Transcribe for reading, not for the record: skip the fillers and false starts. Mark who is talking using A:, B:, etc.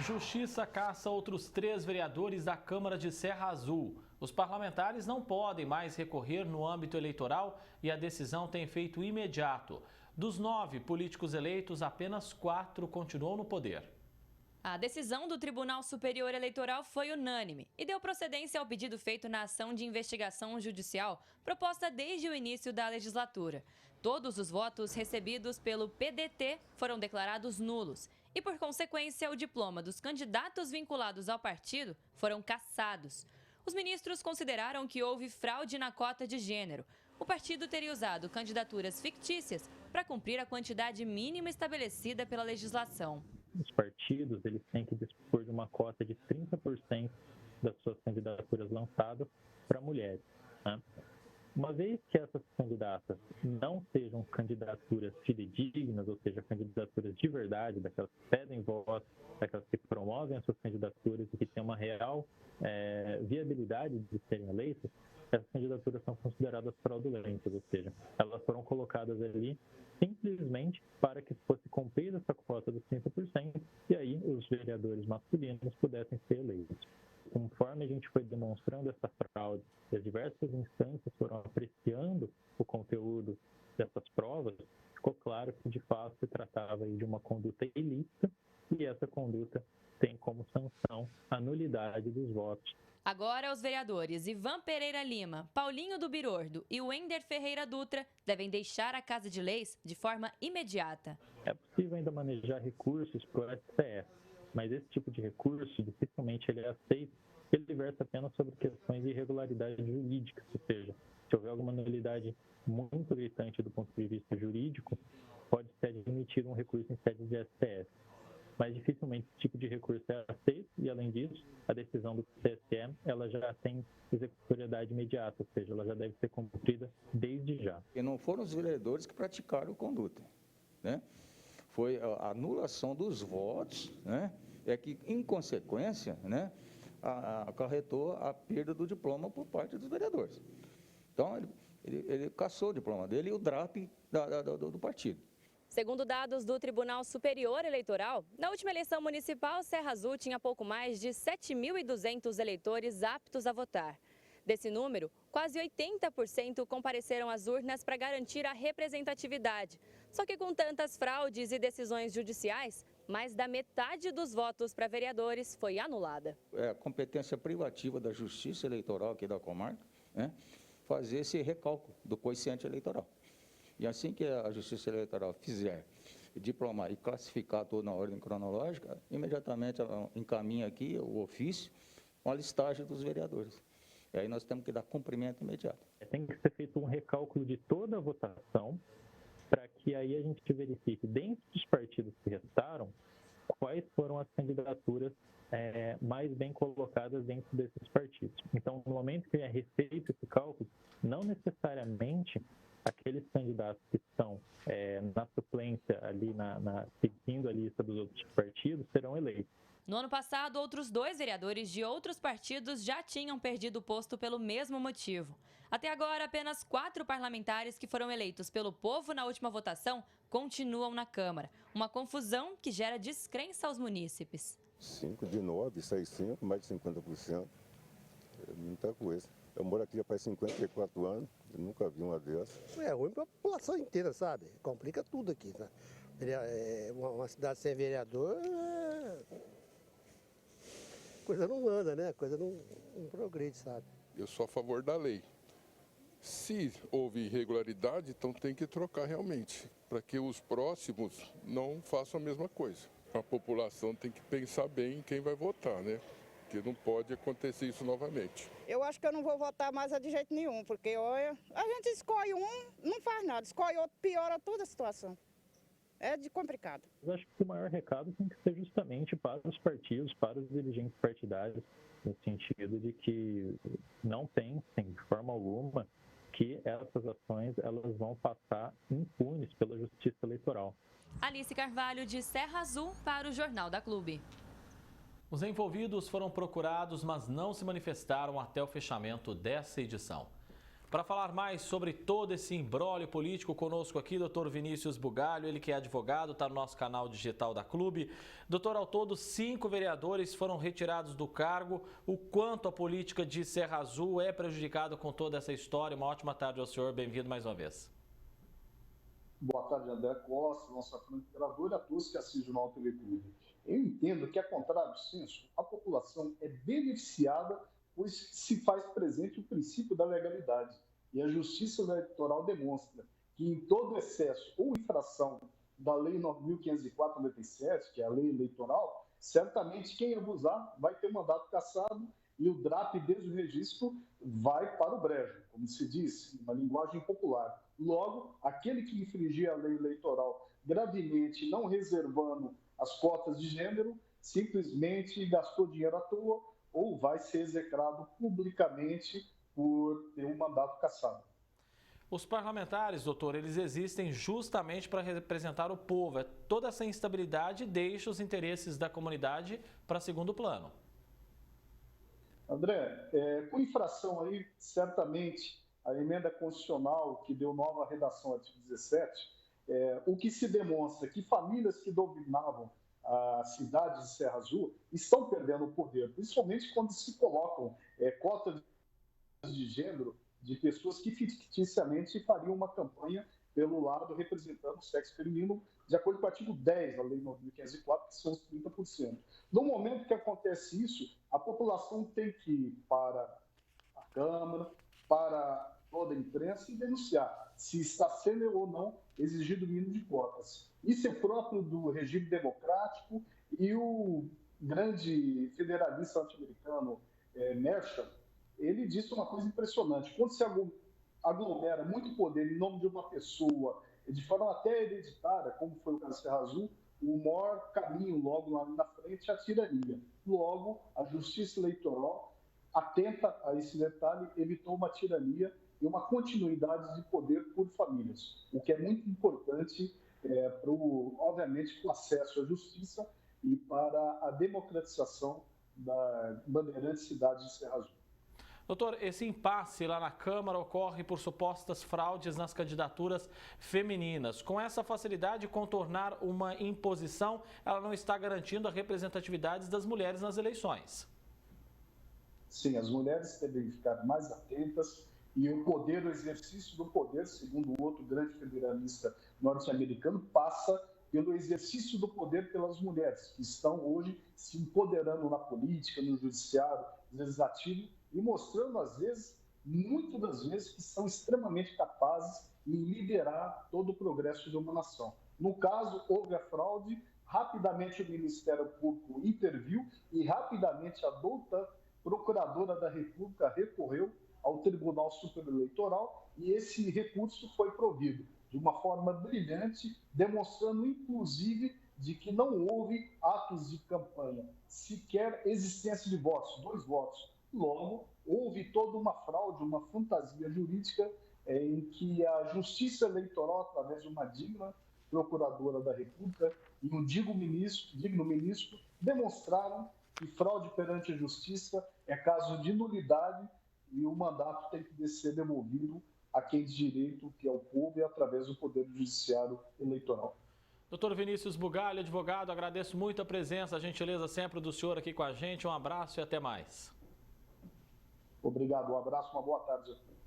A: Justiça caça outros 3 vereadores da Câmara de Serra Azul. Os parlamentares não podem mais recorrer no âmbito eleitoral e a decisão tem efeito imediato. Dos 9 políticos eleitos, apenas 4 continuam no poder.
B: A decisão do Tribunal Superior Eleitoral foi unânime e deu procedência ao pedido feito na ação de investigação judicial proposta desde o início da legislatura. Todos os votos recebidos pelo PDT foram declarados nulos e, por consequência, o diploma dos candidatos vinculados ao partido foram cassados. Os ministros consideraram que houve fraude na cota de gênero. O partido teria usado candidaturas fictícias para cumprir a quantidade mínima estabelecida pela legislação.
C: Os partidos eles têm que dispor de uma cota de 30% das suas candidaturas lançadas para mulheres, né? Uma vez que essas candidatas não sejam candidaturas fidedignas, ou seja, candidaturas de verdade, daquelas que pedem voto, daquelas que promovem as suas candidaturas e que têm uma real viabilidade de serem eleitas, essas candidaturas são consideradas fraudulentas, ou seja, elas foram colocadas ali simplesmente para que fosse cumprida essa cota dos 30% e aí os vereadores masculinos pudessem ser eleitos. Conforme a gente foi demonstrando essa fraude, e as diversas instâncias foram apreciando o conteúdo dessas provas, ficou claro que de fato se tratava de uma conduta ilícita e essa conduta tem como sanção a nulidade dos votos.
B: Agora, os vereadores Ivan Pereira Lima, Paulinho do Birordo e Wender Ferreira Dutra devem deixar a Casa de Leis de forma imediata.
C: É possível ainda manejar recursos para o STF, mas esse tipo de recurso dificilmente ele é aceito, ele versa apenas sobre questões de irregularidade jurídica, ou seja, se houver alguma nulidade muito gritante do ponto de vista jurídico, pode ser admitido um recurso em sede de STF. Mas dificilmente esse tipo de recurso é aceito e, além disso, a decisão do TSE ela já tem executoriedade imediata, ou seja, ela já deve ser cumprida desde já.
D: E não foram os vereadores que praticaram conduta, né? Foi a anulação dos votos, né? É que, em consequência, né, acarretou a perda do diploma por parte dos vereadores. Então, ele cassou o diploma dele e o DRAP do partido.
B: Segundo dados do Tribunal Superior Eleitoral, na última eleição municipal, Serra Azul tinha pouco mais de 7.200 eleitores aptos a votar. Desse número, quase 80% compareceram às urnas para garantir a representatividade. Só que com tantas fraudes e decisões judiciais, mais da metade dos votos para vereadores foi anulada.
D: É a competência privativa da Justiça Eleitoral aqui da comarca, né, fazer esse recálculo do quociente eleitoral. E assim que a Justiça Eleitoral fizer diplomar e classificar tudo na ordem cronológica, imediatamente ela encaminha aqui o ofício com a listagem dos vereadores. E aí nós temos que dar cumprimento imediato.
C: Tem que ser feito um recálculo de toda a votação para que aí a gente verifique, dentro dos partidos que restaram, quais foram as candidaturas mais bem colocadas dentro desses partidos. Então, no momento que é refeito esse cálculo, não necessariamente aqueles candidatos que estão na suplência ali, seguindo a lista dos outros partidos, serão eleitos.
B: No ano passado, outros 2 vereadores de outros partidos já tinham perdido o posto pelo mesmo motivo. Até agora, apenas 4 parlamentares que foram eleitos pelo povo na última votação continuam na Câmara. Uma confusão que gera descrença aos munícipes.
E: 5 de 9, 6, 5, mais de 50%. É muita coisa. Eu moro aqui já faz 54 anos, eu nunca vi uma dessa.
F: É ruim para a população inteira, sabe? Complica tudo aqui, tá? Uma cidade sem vereador, coisa não anda, né? Coisa não progride, sabe?
G: Eu sou a favor da lei. Se houve irregularidade, então tem que trocar realmente, para que os próximos não façam a mesma coisa. A população tem que pensar bem em quem vai votar, né? Porque não pode acontecer isso novamente.
H: Eu acho que eu não vou votar mais de jeito nenhum, porque olha, a gente escolhe um, não faz nada, escolhe outro, piora toda a situação. É de complicado.
C: Eu acho que o maior recado tem que ser justamente para os partidos, para os dirigentes partidários, no sentido de que não pensem de forma alguma que essas ações elas vão passar impunes pela Justiça Eleitoral.
B: Alice Carvalho, de Serra Azul, para o Jornal da Clube.
A: Os envolvidos foram procurados, mas não se manifestaram até o fechamento dessa edição. Para falar mais sobre todo esse imbróglio político, conosco aqui, doutor Vinícius Bugalho, ele que é advogado, está no nosso canal digital da Clube. Doutor, ao todo, 5 vereadores foram retirados do cargo. O quanto a política de Serra Azul é prejudicada com toda essa história? Uma ótima tarde ao senhor, bem-vindo mais uma vez.
I: Boa tarde, André Costa, nossa franqueadora, e a todos que assistem o Jornal TV Clube. Eu entendo que, a contrário do senso, a população é beneficiada, pois se faz presente o princípio da legalidade. E a Justiça Eleitoral demonstra que, em todo excesso ou infração da Lei 9.504/97, que é a lei eleitoral, certamente quem abusar vai ter mandato cassado e o DRAP, desde o registro, vai para o brejo, como se diz, uma linguagem popular. Logo, aquele que infringir a lei eleitoral gravemente, não reservando as cotas de gênero, simplesmente gastou dinheiro à toa ou vai ser execrado publicamente por ter um mandato cassado.
A: Os parlamentares, doutor, eles existem justamente para representar o povo. Toda essa instabilidade deixa os interesses da comunidade para segundo plano.
I: André, com infração aí, certamente, a emenda constitucional que deu nova redação ao artigo 17, o que se demonstra que famílias que dominavam a cidade de Serra Azul estão perdendo o poder, principalmente quando se colocam cotas de gênero de pessoas que ficticiamente fariam uma campanha pelo lado representando o sexo feminino, de acordo com o artigo 10 da Lei 9.504, que são os 30%. No momento que acontece isso, a população tem que ir para a Câmara, para toda a imprensa e denunciar se está sendo ou não exigido o mínimo de cotas. Isso é próprio do regime democrático e o grande federalista norte-americano, Mershall, ele disse uma coisa impressionante. Quando se aglomera muito poder em nome de uma pessoa, de forma até hereditária, como foi o caso de Serra Azul, o maior caminho logo lá na frente é a tirania. Logo, a Justiça Eleitoral, atenta a esse detalhe, evitou uma tirania e uma continuidade de poder por famílias, o que é muito importante obviamente, para o acesso à justiça e para a democratização da bandeirante cidade de Serra Azul.
A: Doutor, esse impasse lá na Câmara ocorre por supostas fraudes nas candidaturas femininas. Com essa facilidade de contornar uma imposição, ela não está garantindo a representatividade das mulheres nas eleições.
I: Sim, as mulheres devem ficar mais atentas e o exercício do poder, segundo o outro grande federalista norte-americano, passa pelo exercício do poder pelas mulheres, que estão hoje se empoderando na política, no judiciário, no legislativo, e mostrando, às vezes, muitas das vezes, que são extremamente capazes em liderar todo o progresso de uma nação. No caso, houve a fraude, rapidamente o Ministério Público interviu e rapidamente a douta Procuradora da República recorreu ao Tribunal Superior Eleitoral e esse recurso foi provido de uma forma brilhante, demonstrando, inclusive, de que não houve atos de campanha, sequer existência de votos, 2 votos. Logo, houve toda uma fraude, uma fantasia jurídica em que a Justiça Eleitoral, através de uma digna Procuradora da República e um digno ministro, demonstraram que fraude perante a Justiça é caso de nulidade e o mandato tem que ser devolvido a quem de direito, que é o povo, e através do Poder Judiciário Eleitoral.
A: Doutor Vinícius Bugalho, advogado, agradeço muito a presença, a gentileza sempre do senhor aqui com a gente. Um abraço e até mais.
I: Obrigado, um abraço, uma boa tarde a todos.